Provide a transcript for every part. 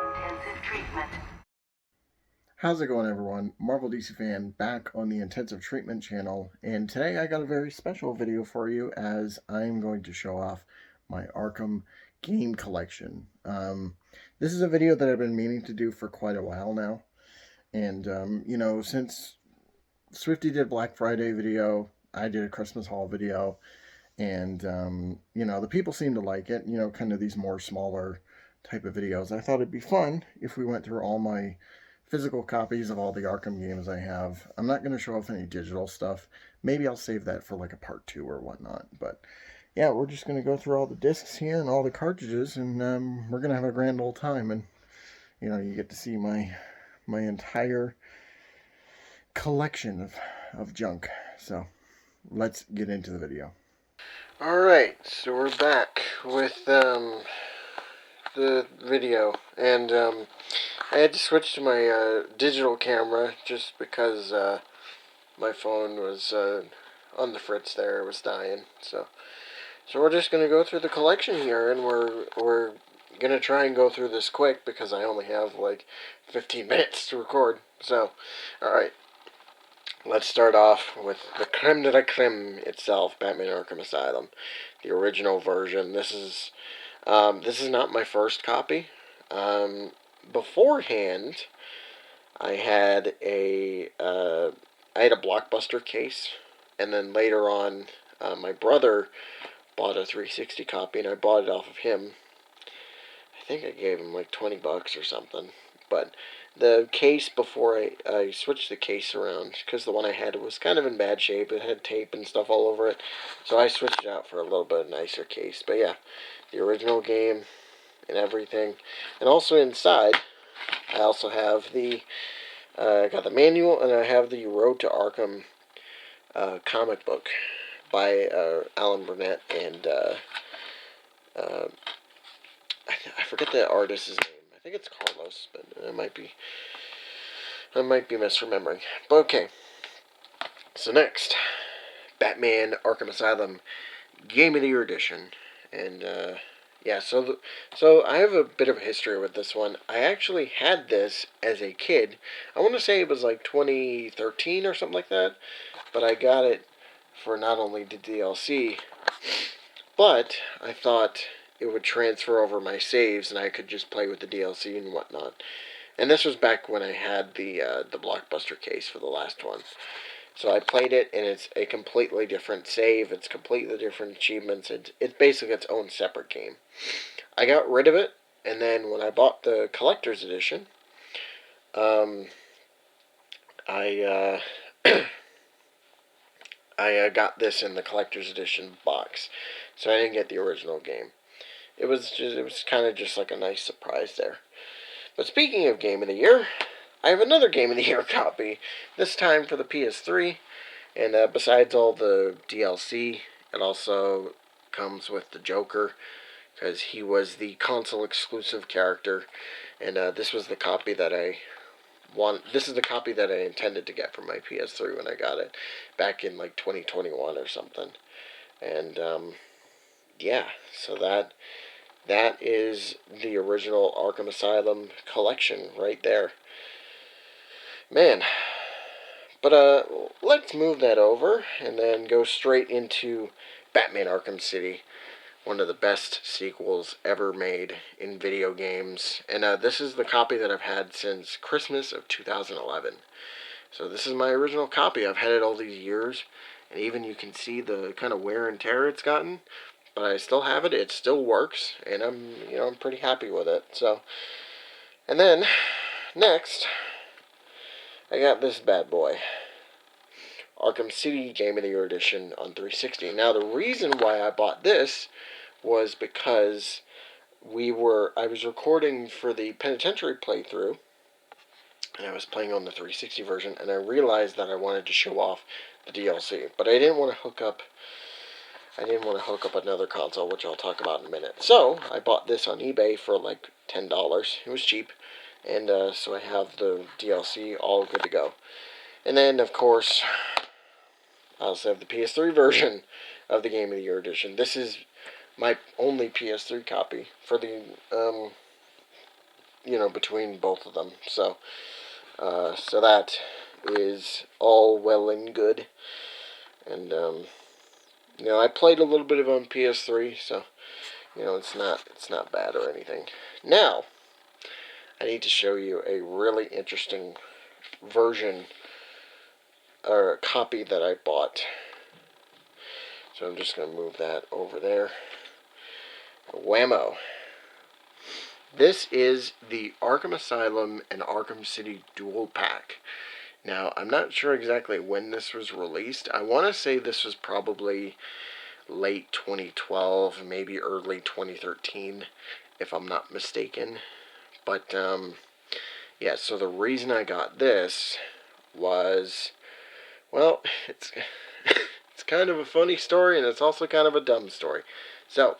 intensive treatment. How's it going, everyone? Marvel DC fan back on the intensive treatment channel, and today I got a very special video for you as I'm going to show off my Arkham game collection. This is a video that I've been meaning to do for quite a while now, and since Swifty did Black Friday video, I did a Christmas haul video, and the people seem to like it. Kind of these more smaller type of videos. I thought it'd be fun if we went through all my physical copies of all the Arkham games I have. I'm not going to show off any digital stuff. Maybe I'll save that for like a part 2 or whatnot. But yeah, we're just going to go through all the discs here and all the cartridges, and we're going to have a grand old time. And you get to see my entire collection of junk. So let's get into the video. Alright, so we're back with the video, and I had to switch to my digital camera just because my phone was on the fritz there. It was dying. So we're just going to go through the collection here, and we're going to try and go through this quick because I only have like 15 minutes to record. So, alright. Let's start off with the creme de la creme itself, Batman Arkham Asylum, the original version. This is not my first copy. Beforehand, I had a Blockbuster case, and then later on, my brother bought a 360 copy, and I bought it off of him. I think I gave him like $20 or something, but the case, before I switched the case around, because the one I had was kind of in bad shape. It had tape and stuff all over it, so I switched it out for a little bit nicer case. But yeah, the original game and everything. And also inside, I also have I got the manual, and I have the Road to Arkham comic book by Alan Burnett and I forget the artist's name. I think it's Carlos, but I might be misremembering. But okay. So next, Batman Arkham Asylum Game of the Year Edition, and yeah. So I have a bit of a history with this one. I actually had this as a kid. I want to say it was like 2013 or something like that. But I got it for not only the DLC, but I thought it would transfer over my saves, and I could just play with the DLC and whatnot. And this was back when I had the Blockbuster case for the last one. So I played it, and it's a completely different save. It's completely different achievements. It's basically its own separate game. I got rid of it, and then when I bought the collector's edition, I I got this in the collector's edition box, so I didn't get the original game. It was kind of just like a nice surprise there. But speaking of Game of the Year, I have another Game of the Year copy, this time for the PS3, and besides all the DLC, it also comes with the Joker, because he was the console exclusive character, and this was the copy that this is the copy that I intended to get for my PS3 when I got it back in like 2021 or something. And yeah, so that is the original Arkham Asylum collection right there. Man. But let's move that over and then go straight into Batman Arkham City, one of the best sequels ever made in video games. And this is the copy that I've had since Christmas of 2011. So this is my original copy. I've had it all these years, and even you can see the kind of wear and tear it's gotten. But I still have it. It still works, and I'm pretty happy with it. So, and then next, I got this bad boy, Arkham City Game of the Year Edition on 360. Now, the reason why I bought this was because I was recording for the Penitentiary playthrough, and I was playing on the 360 version, and I realized that I wanted to show off the DLC, but I didn't want to hook up another console, which I'll talk about in a minute. So I bought this on eBay for like $10. It was cheap, and so I have the DLC all good to go. And then, of course, I also have the PS3 version of the Game of the Year edition. This is my only PS3 copy for the between both of them. So that is all well and good. And I played a little bit of it on PS3, so it's not bad or anything. Now, I need to show you a really interesting version or a copy that I bought. So I'm just going to move that over there. Whammo. This is the Arkham Asylum and Arkham City Dual Pack. Now, I'm not sure exactly when this was released. I want to say this was probably late 2012, maybe early 2013, if I'm not mistaken. But, yeah, so the reason I got this was, well, it's kind of a funny story, and it's also kind of a dumb story. So,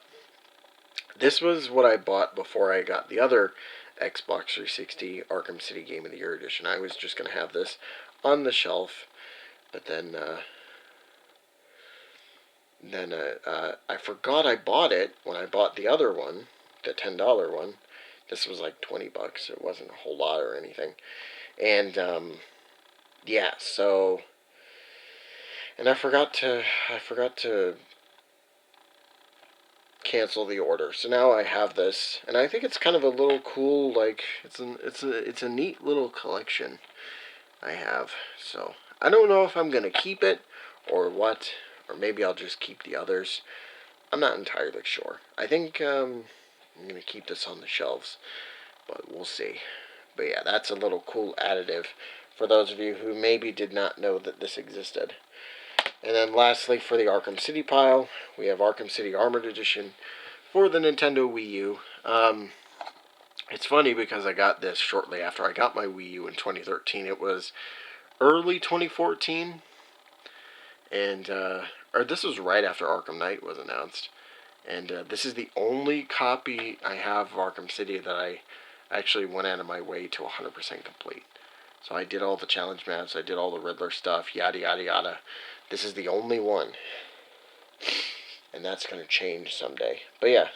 this was what I bought before I got the other Xbox 360 Arkham City Game of the Year edition. I was just going to have this on the shelf, but then I forgot I bought it when I bought the other one, the $10 one. This was like $20. It wasn't a whole lot or anything. And yeah, so, and I forgot to cancel the order. So now I have this, and I think it's kind of a little cool, like it's a neat little collection I have. So I don't know if I'm gonna keep it or what, or maybe I'll just keep the others. I'm not entirely sure. I think I'm gonna keep this on the shelves, but we'll see. But yeah, that's a little cool additive for those of you who maybe did not know that this existed. And then lastly, for the Arkham City pile, we have Arkham City Armored Edition for the Nintendo Wii U. It's funny because I got this shortly after I got my Wii U in 2013. It was early 2014, and or this was right after Arkham Knight was announced. And this is the only copy I have of Arkham City that I actually went out of my way to 100% complete. So I did all the challenge maps, I did all the Riddler stuff, yada yada yada. This is the only one. And that's going to change someday. But yeah,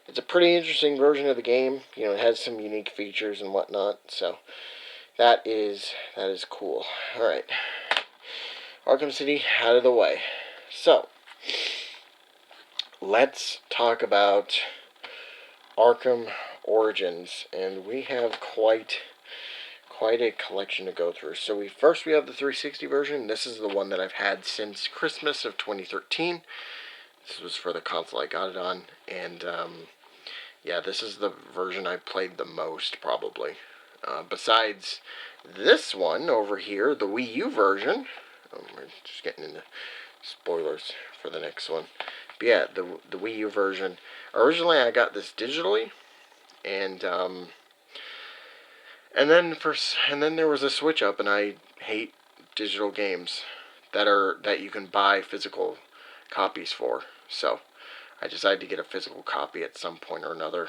it's a pretty interesting version of the game. It has some unique features and whatnot. So that is cool. Alright. Arkham City out of the way. So, let's talk about Arkham Origins. And we have quite a collection to go through. So we have the 360 version. This is the one that I've had since Christmas of 2013. This was for the console I got it on, and yeah, this is the version I played the most, probably. Besides this one over here, the Wii U version. We're just getting into spoilers for the next one. But yeah, the Wii U version. Originally, I got this digitally, and then there was a switch up, and I hate digital games that you can buy physical copies for. So I decided to get a physical copy at some point or another.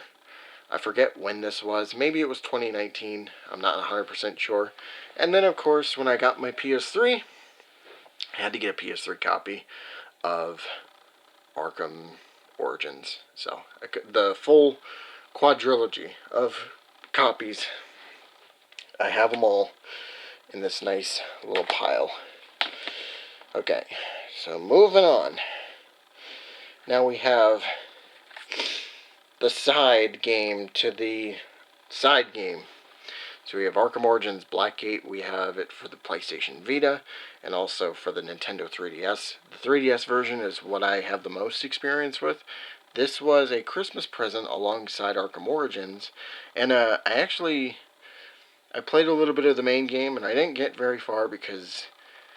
I forget when this was. Maybe it was 2019. I'm not 100% sure. And then, of course, when I got my PS3, I had to get a PS3 copy of Arkham Origins. So the full quadrilogy of copies, I have them all in this nice little pile. Okay, so moving on. Now we have the side game to the side game. So we have Arkham Origins Blackgate. We have it for the PlayStation Vita and also for the Nintendo 3DS. The 3DS version is what I have the most experience with. This was a Christmas present alongside Arkham Origins, and I played a little bit of the main game, and I didn't get very far because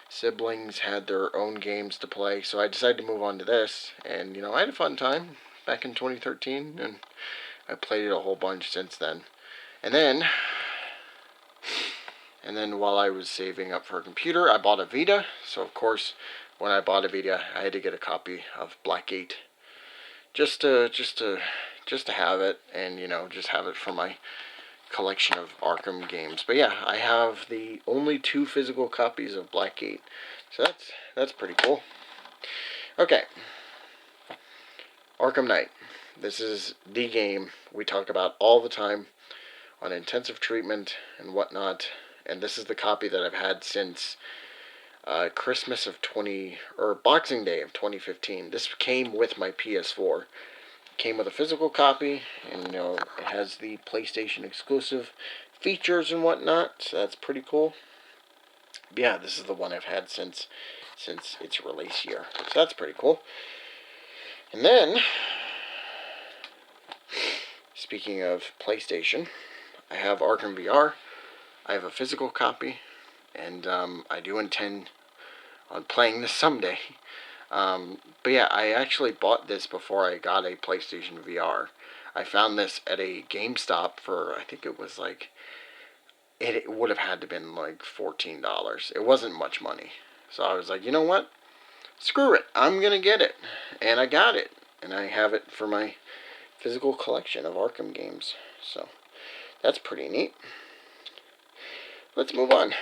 siblings had their own games to play, so I decided to move on to this, and I had a fun time back in 2013, and I played it a whole bunch since then. And then while I was saving up for a computer, I bought a Vita. So of course, when I bought a Vita, I had to get a copy of Blackgate, just to have it, and just have it for my collection of Arkham games. But yeah, I have the only 2 physical copies of Blackgate, so that's pretty cool. Okay, Arkham Knight. This is the game we talk about all the time. on intensive treatment and whatnot. And this is the copy that I've had since Christmas of Boxing Day of 2015. This came with my PS4. Came with a physical copy, and it has the PlayStation exclusive features and whatnot, so that's pretty cool. But yeah, this is the one I've had since its release year, so that's pretty cool. And then, speaking of PlayStation, I have Arkham VR. I have a physical copy, and I do intend on playing this someday. But yeah, I actually bought this before I got a PlayStation VR. I found this at a GameStop for, I think it was like, it would have had to been like $14. It wasn't much money. So I was like, you know what? Screw it. I'm going to get it. And I got it. And I have it for my physical collection of Arkham games. So that's pretty neat. Let's move on.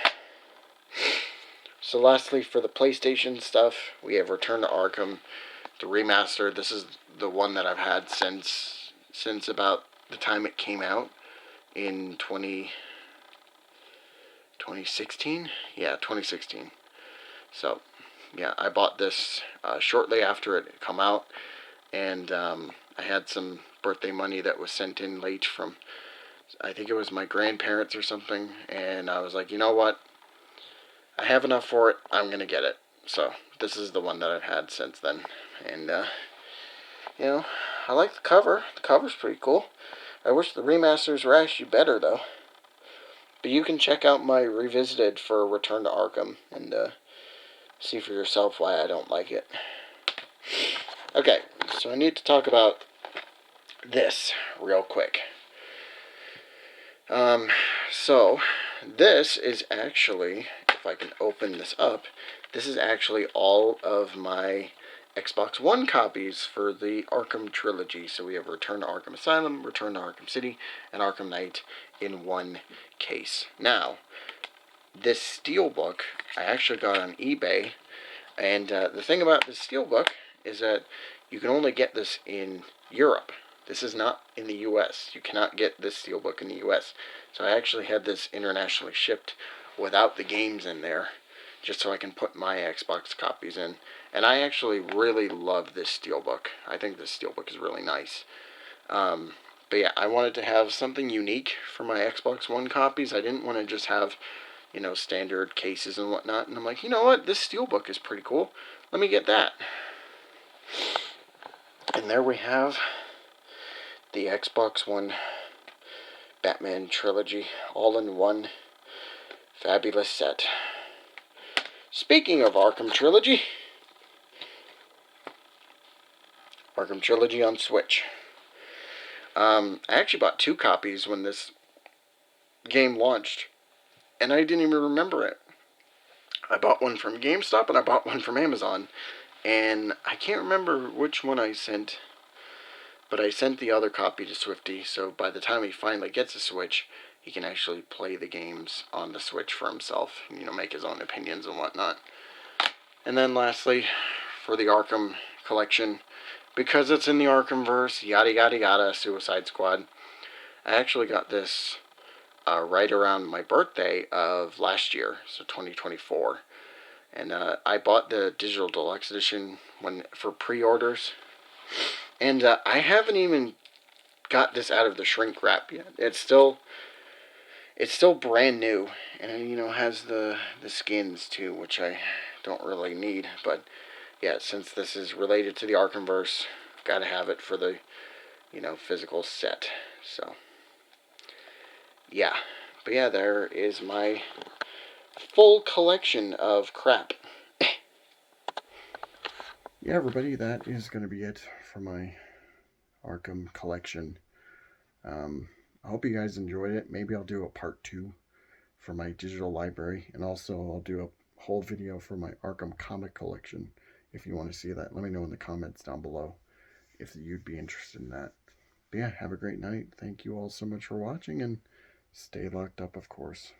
So lastly, for the PlayStation stuff, we have Return to Arkham, the remaster. This is the one that I've had since about the time it came out in 2016? Yeah, 2016. So, yeah, I bought this shortly after it had come out, and I had some birthday money that was sent in late from, I think it was my grandparents or something, and I was like, you know what? I have enough for it. I'm going to get it. So, this is the one that I've had since then. And, I like the cover. The cover's pretty cool. I wish the remasters were actually better, though. But you can check out my Revisited for Return to Arkham and see for yourself why I don't like it. Okay, so I need to talk about this real quick. So, this is actually, if I can open this up, this is actually all of my Xbox One copies for the Arkham trilogy. So we have Return to Arkham Asylum, Return to Arkham City, and Arkham Knight in one case. Now, this steelbook I actually got on eBay, and the thing about this steelbook is that you can only get this in Europe. This is not in the U.S. You cannot get this steelbook in the U.S. So I actually had this internationally shipped without the games in there, just so I can put my Xbox copies in. And I actually really love this steelbook. I think this steelbook is really nice. But yeah, I wanted to have something unique for my Xbox One copies. I didn't want to just have, standard cases and whatnot. And I'm like, you know what? This steelbook is pretty cool. Let me get that. And there we have the Xbox One Batman trilogy all in one fabulous set. Speaking of Arkham Trilogy on Switch. I actually bought 2 copies when this game launched, and I didn't even remember it. I bought one from GameStop and I bought one from Amazon, and I can't remember which one I sent, but I sent the other copy to Swifty, so by the time he finally gets a Switch, he can actually play the games on the Switch for himself, make his own opinions and whatnot. And then lastly, for the Arkham collection, because it's in the Arkhamverse, yada yada yada, Suicide Squad, I actually got this right around my birthday of last year, so 2024. And I bought the Digital Deluxe Edition for pre-orders. And I haven't even got this out of the shrink wrap yet. It's still brand new, and has the skins too, which I don't really need. But yeah, since this is related to the Arkhamverse, gotta have it for the physical set. So yeah, but yeah, there is my full collection of crap. Yeah, everybody, that is going to be it for my Arkham collection. I hope you guys enjoyed it. Maybe I'll do a part 2 for my digital library, and also I'll do a whole video for my Arkham comic collection. If you want to see that, let me know in the comments down below if you'd be interested in that. But yeah, have a great night. Thank you all so much for watching, and stay locked up, of course.